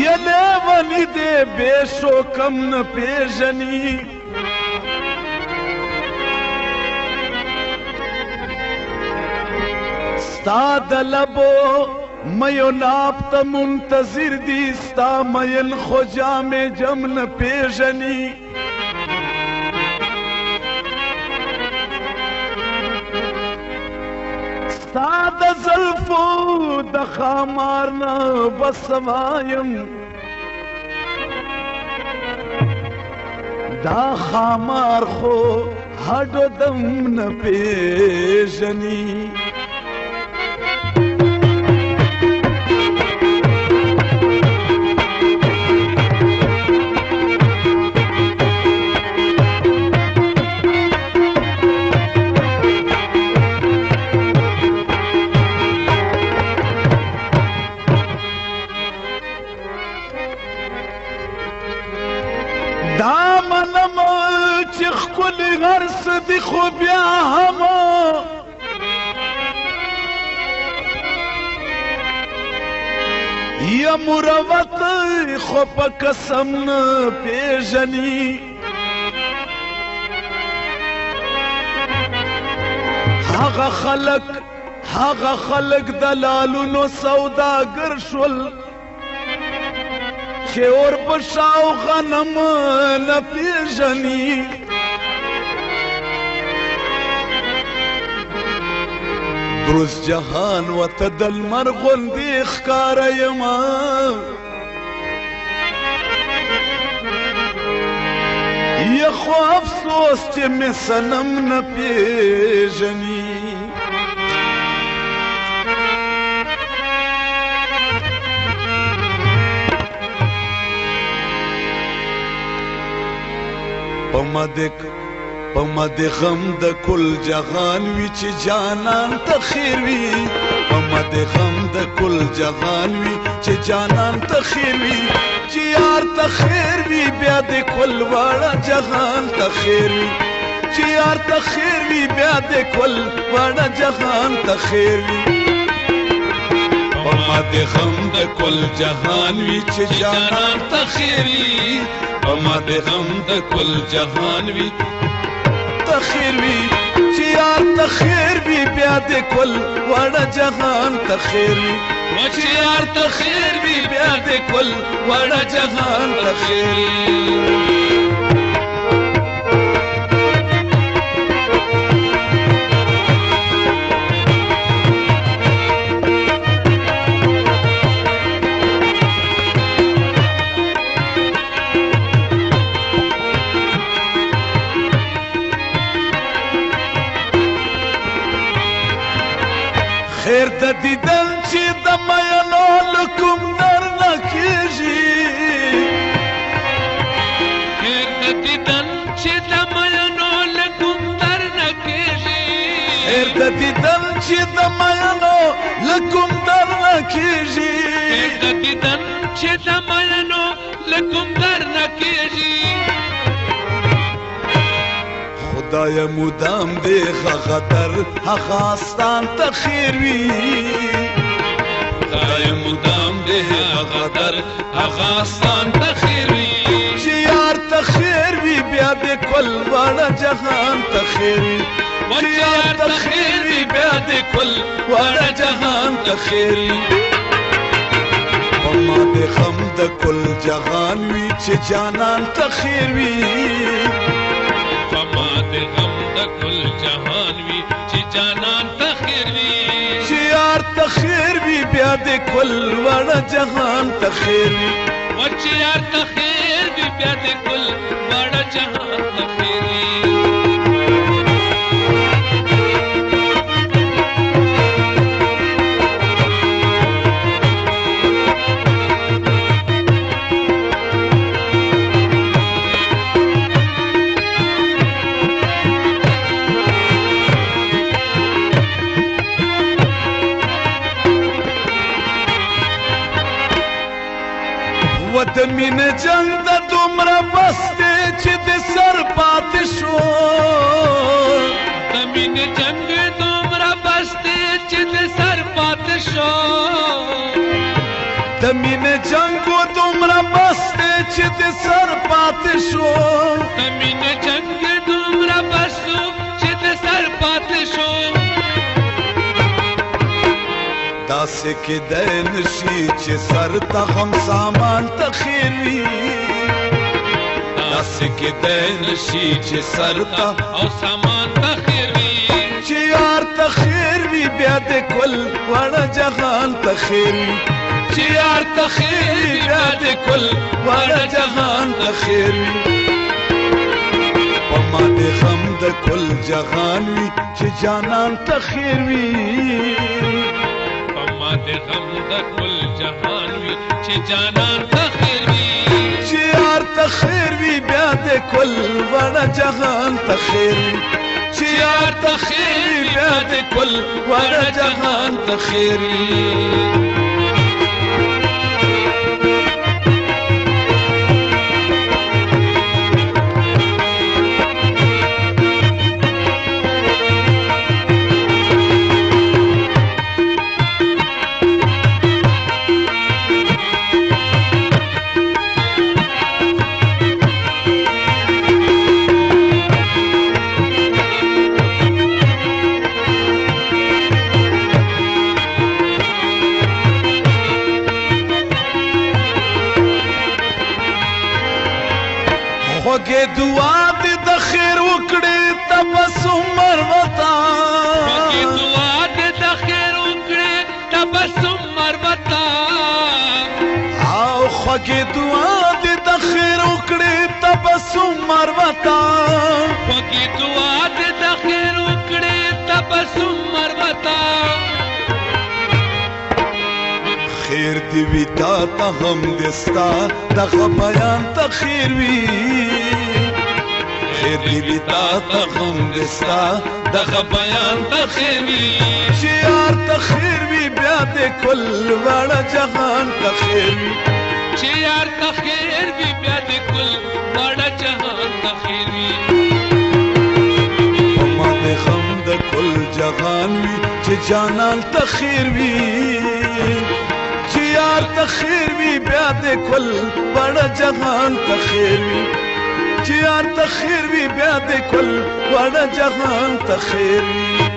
یله ونی دې بیشو کم نه پیژني ستا د لبو میو ناب ته منتظر دي ستا میل خو جامې جم نه پیژني ستا د زلفو د خامار نه بس وایم دا خامار خو هډو دم نه پیژني غرس دی خو بیا هم یا مروت خو په قسم نه پیژني هغه خلق دلالونو سوداګر شول چې اور په شاو غنم نه پیژني دروز جهان و ته د لمر غوندې ښکاره یمه یا خو افسوس چې مې صنم نه پیژني په مد غم د کل جهان وي چې جانان ته خیر وي په مد غم د کل جهان وي چې جانان ته خیر وي چې یار ته خیر وي بیا د کل واړه جهان ته خیر وي چې یار ته خیر وي بیا د کل واړه جهان ته خیر وي په مد غم د کل جهان وي چې جانان ته خیر وي په مد غم د کل جهان وي خیر وي چې یار ته خیر وي بیا د کل واړه جهان ته خیر وي چې یار ته خیر وي بیا د کل واړه جهان ته خیر وي خیر د دیدن چې د مینو له کوم در نه کېږي خیر د دیدن چې د مینو له کوم در نه کېږي خیر د دیدن چې د مینو له کوم در نه کېږي خیر د دیدن چې د مینو له کوم در نه کېږي خدای مدام دی خطر هغه آستان ته خیر وي خدای مدام دی خطر هغه آستان ته خیر وي چې یار ته خیر وي بیا د کل واړه جهان ته خیر وي چې یار ته خیر وي بیا د کل واړه جهان ته خیر وي په ما د غم د کل جهان وي چې جانان ته خیر وي د غم د کل جهان وي چې جانان ته خیر وي چې یار ته خیر وي بیا د کل واړه جهان ته خیر وي چې یار ته خیر وي بیا د کل واړه جهان ته خیر وي د مینې جنګ د دومره بس دی چې د سر پاتې شو د مینې جنګ دومره بس دی چې د سر پاتې شو د مینې جنګ و دومره بس دی چې د سر پاتې شو د مینې جنګ دومره بس و چې د سر پاتې شو داسې کیدی نشي چې سر ته غم سامان ته خیر وي داسې کیدی نشي چې سر ته او سامان ته خیر وي چې یار ته خیر وي بیا د کل واړه جهان ته خیر وي چې یار ته خیر وي بیا د کل واړه جهان ته خیر وي په ما د غم د کل جهان وي چې جانان ته خیر وي د غم د کل جهان وي چې جانان ته خیر وي چې یار ته خیر وي بیا د کل واړه جهان ته خیر وي چې یار ته خیر وي بیا د کل واړه جهان ته خیر وي خوږې دعا دې د خیر وکړې تبسم وتا خوږې دعا دې د خیر وکړې تبسم وتا او خوږې دعا دې د خیر وکړې تبسم وتا خوږې دعا دې د خیر وکړې تبسم وتا خیر دی وی تا ته هم دستا دغه بیان ته خیر وی خیر دی وی تا ته هم دستا دغه بیان ته خیر وی چې یار ته خیر وی بیا د کل واړه جهان ته خیر وی چې یار ته خیر وی بیا د کل واړه جهان ته خیر وی په ما د غم د کل جهان وی چې جانان ته خیر وی چې یار ته خیر وي بیا د کل واړه جهان ته خیر وي چې یار ته خیر وي بیا د کل واړه جهان ته خیر وي